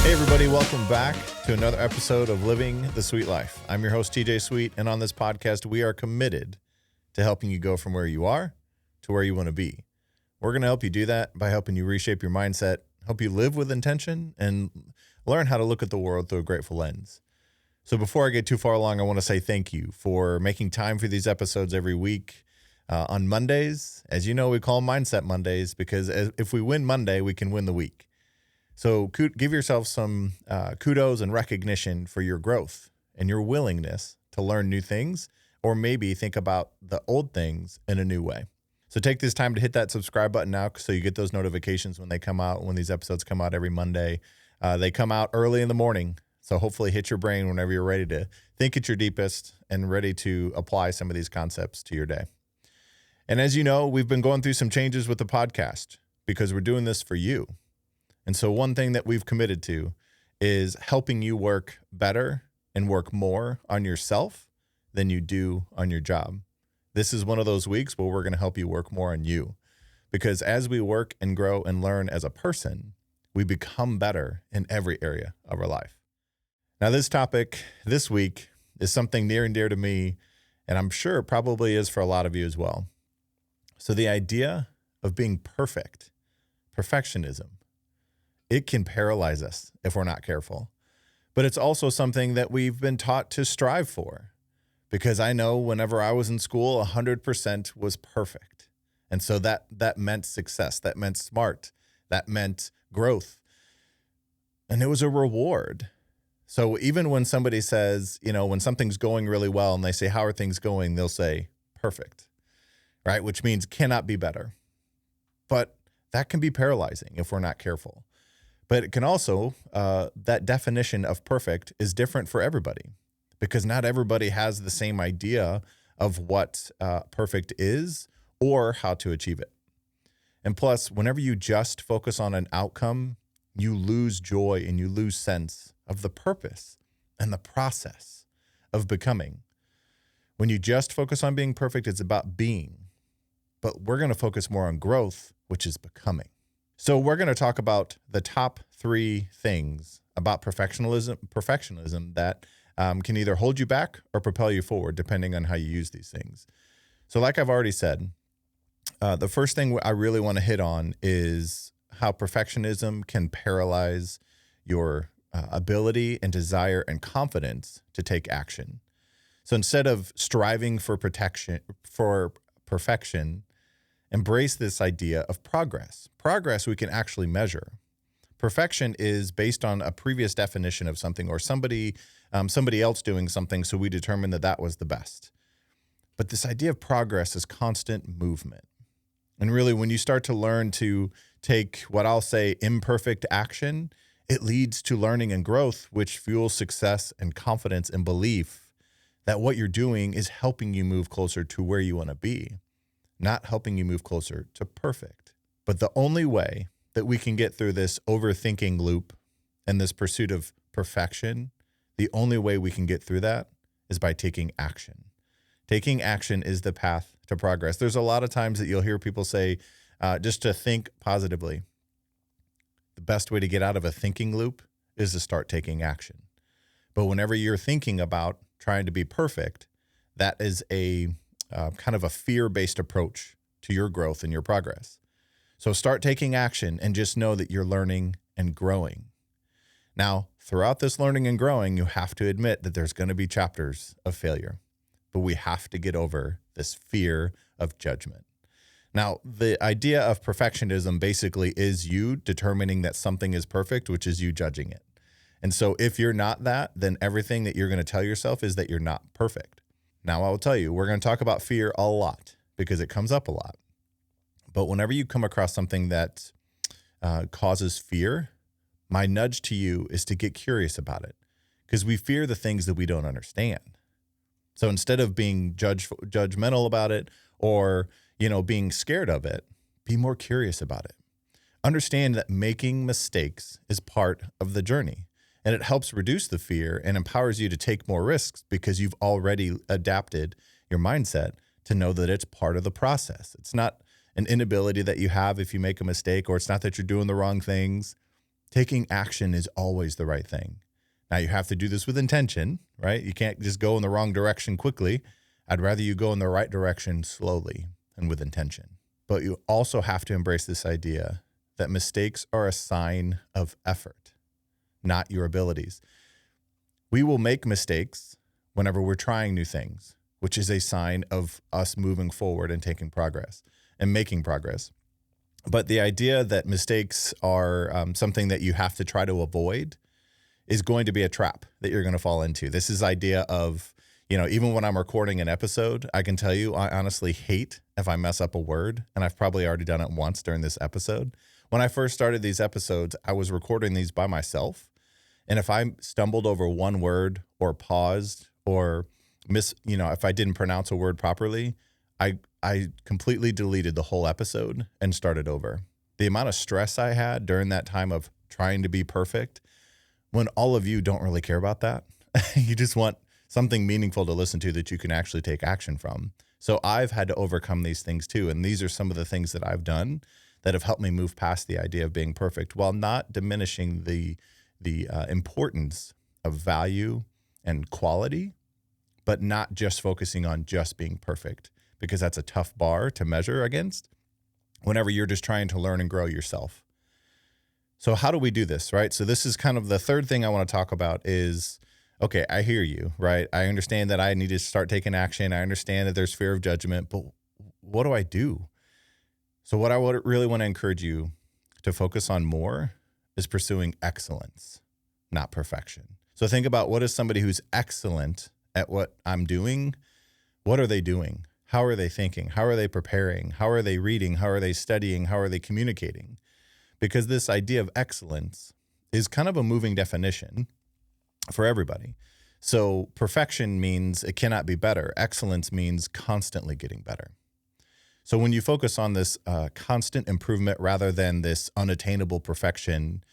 Hey everybody, welcome back to another episode of Living the Sweet Life. I'm your host, TJ Sweet, and on this podcast, we are committed to helping you go from where you are to where you want to be. We're going to help you do that by helping you reshape your mindset, help you live with intention, and learn how to look at the world through a grateful lens. So before I get too far along, I want to say thank you for making time for these episodes every week. On Mondays, as you know, we call them Mindset Mondays because if we win Monday, we can win the week. So give yourself some kudos and recognition for your growth and your willingness to learn new things, or maybe think about the old things in a new way. So take this time to hit that subscribe button now so you get those notifications when they come out, when these episodes come out every Monday. They come out early in the morning, so hopefully hit your brain whenever you're ready to think at your deepest and ready to apply some of these concepts to your day. And as you know, we've been going through some changes with the podcast because we're doing this for you. And so one thing that we've committed to is helping you work better and work more on yourself than you do on your job. This is one of those weeks where we're going to help you work more on you, because as we work and grow and learn as a person, we become better in every area of our life. Now, this topic this week is something near and dear to me, and I'm sure it probably is for a lot of you as well. So the idea of being perfect, perfectionism, it can paralyze us if we're not careful. But it's also something that we've been taught to strive for, because I know whenever I was in school, 100% was perfect. And so that meant success, that meant smart, that meant growth. And it was a reward. So even when somebody says, when something's going really well and they say, how are things going? They'll say perfect, right? Which means cannot be better. But that can be paralyzing if we're not careful. But it can also, that definition of perfect is different for everybody, because not everybody has the same idea of what perfect is or how to achieve it. And plus, whenever you just focus on an outcome, you lose joy and you lose sense of the purpose and the process of becoming. When you just focus on being perfect, it's about being. But we're going to focus more on growth, which is becoming. So we're going to talk about the top 3 things about perfectionism that can either hold you back or propel you forward, depending on how you use these things. So like I've already said, the first thing I really want to hit on is how perfectionism can paralyze your ability and desire and confidence to take action. So instead of striving for perfection, embrace this idea of progress. Progress we can actually measure. Perfection is based on a previous definition of something or somebody else doing something, so we determine that was the best. But this idea of progress is constant movement. And really, when you start to learn to take what I'll say imperfect action, it leads to learning and growth, which fuels success and confidence and belief that what you're doing is helping you move closer to where you want to be, not helping you move closer to perfect. But the only way that we can get through this overthinking loop and this pursuit of perfection, the only way we can get through that is by taking action. Taking action is the path to progress. There's a lot of times that you'll hear people say, just to think positively. The best way to get out of a thinking loop is to start taking action. But whenever you're thinking about trying to be perfect, that is a kind of a fear-based approach to your growth and your progress. So start taking action and just know that you're learning and growing. Now, throughout this learning and growing, you have to admit that there's going to be chapters of failure, but we have to get over this fear of judgment. Now, the idea of perfectionism basically is you determining that something is perfect, which is you judging it. And so if you're not that, then everything that you're going to tell yourself is that you're not perfect. Now, I will tell you, we're going to talk about fear a lot because it comes up a lot. But whenever you come across something that causes fear, my nudge to you is to get curious about it, because we fear the things that we don't understand. So instead of being judgmental about it or, being scared of it, be more curious about it. Understand that making mistakes is part of the journey, and it helps reduce the fear and empowers you to take more risks because you've already adapted your mindset to know that it's part of the process. It's not an inability that you have if you make a mistake, or it's not that you're doing the wrong things. Taking action is always the right thing. Now, you have to do this with intention, right? You can't just go in the wrong direction quickly. I'd rather you go in the right direction slowly and with intention. But you also have to embrace this idea that mistakes are a sign of effort, not your abilities. We will make mistakes whenever we're trying new things, which is a sign of us moving forward and taking progress and making progress. But the idea that mistakes are something that you have to try to avoid is going to be a trap that you're going to fall into. This is idea of, even when I'm recording an episode, I can tell you, I honestly hate if I mess up a word, and I've probably already done it once during this episode. When I first started these episodes, I was recording these by myself. And if I stumbled over one word or paused or if I didn't pronounce a word properly, I completely deleted the whole episode and started over. The amount of stress I had during that time of trying to be perfect, when all of you don't really care about that, you just want something meaningful to listen to that you can actually take action from. So I've had to overcome these things too. And these are some of the things that I've done that have helped me move past the idea of being perfect while not diminishing the importance of value and quality, but not just focusing on just being perfect, because that's a tough bar to measure against whenever you're just trying to learn and grow yourself. So how do we do this, right? So this is kind of the third thing I want to talk about is, okay, I hear you, right? I understand that I need to start taking action. I understand that there's fear of judgment, but what do I do? So what I would really want to encourage you to focus on more is pursuing excellence, not perfection. So think about, what is somebody who's excellent at what I'm doing? What are they doing? How are they thinking? How are they preparing? How are they reading? How are they studying? How are they communicating? Because this idea of excellence is kind of a moving definition for everybody. So perfection means it cannot be better. Excellence means constantly getting better. So when you focus on this constant improvement rather than this unattainable perfection,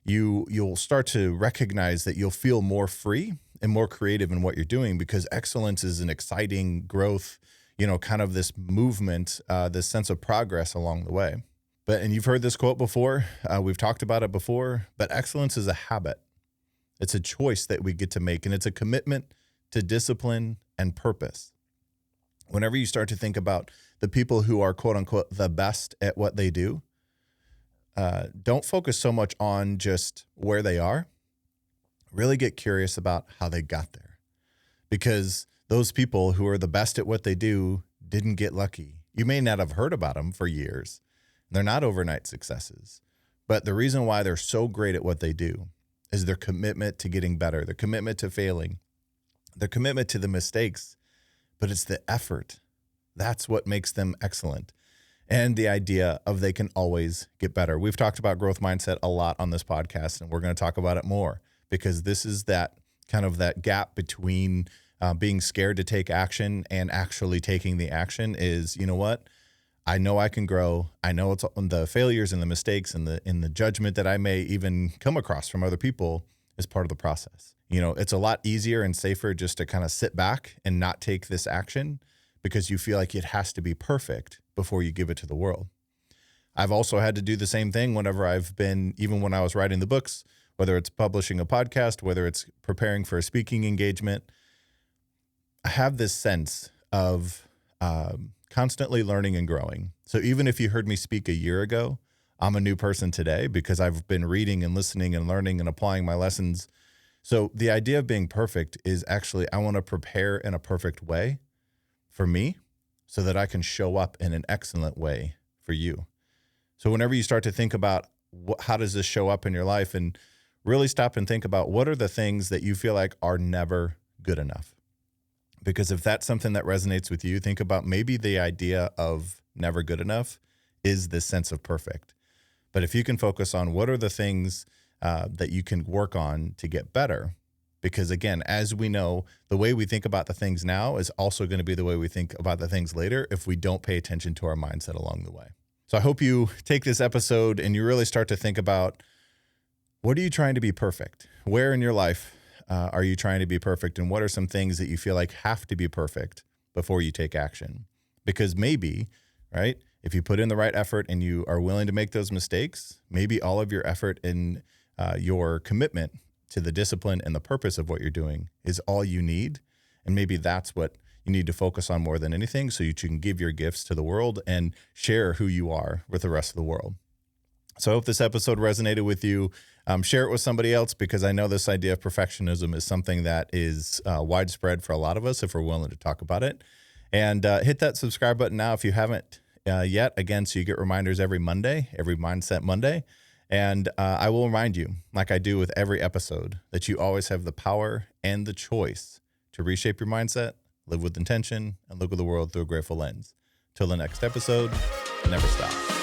you'll start to recognize that you'll feel more free and more creative in what you're doing, because excellence is an exciting growth, kind of this movement, this sense of progress along the way. And you've heard this quote before, we've talked about it before, but excellence is a habit. It's a choice that we get to make, and it's a commitment to discipline and purpose. Whenever you start to think about the people who are quote unquote the best at what they do, don't focus so much on just where they are. Really get curious about how they got there, because those people who are the best at what they do didn't get lucky. You may not have heard about them for years. They're not overnight successes, but the reason why they're so great at what they do is their commitment to getting better, their commitment to failing, their commitment to the mistakes, but it's the effort. That's what makes them excellent. And the idea of they can always get better. We've talked about growth mindset a lot on this podcast, and we're going to talk about it more, because this is that kind of that gap between being scared to take action and actually taking the action is, you know what? I know I can grow. I know it's the failures and the mistakes and the judgment that I may even come across from other people is part of the process. It's a lot easier and safer just to kind of sit back and not take this action, because you feel like it has to be perfect before you give it to the world. I've also had to do the same thing whenever even when I was writing the books, whether it's publishing a podcast, whether it's preparing for a speaking engagement. I have this sense of constantly learning and growing. So even if you heard me speak a year ago, I'm a new person today because I've been reading and listening and learning and applying my lessons. So the idea of being perfect is actually, I want to prepare in a perfect way for me so that I can show up in an excellent way for you. So whenever you start to think about how does this show up in your life, and really stop and think about what are the things that you feel like are never good enough. Because if that's something that resonates with you, think about maybe the idea of never good enough is this sense of perfect. But if you can focus on what are the things that you can work on to get better, because again, as we know, the way we think about the things now is also going to be the way we think about the things later if we don't pay attention to our mindset along the way. So I hope you take this episode and you really start to think about, what are you trying to be perfect? Where in your life are you trying to be perfect? And what are some things that you feel like have to be perfect before you take action? Because maybe, right, if you put in the right effort and you are willing to make those mistakes, maybe all of your effort in your commitment to the discipline and the purpose of what you're doing is all you need. And maybe that's what you need to focus on more than anything, so you can give your gifts to the world and share who you are with the rest of the world. So I hope this episode resonated with you. Share it with somebody else, because I know this idea of perfectionism is something that is widespread for a lot of us if we're willing to talk about it. And hit that subscribe button now if you haven't yet, again, so you get reminders every Monday, every Mindset Monday. And I will remind you, like I do with every episode, that you always have the power and the choice to reshape your mindset, live with intention, and look at the world through a grateful lens. Till the next episode, never stop.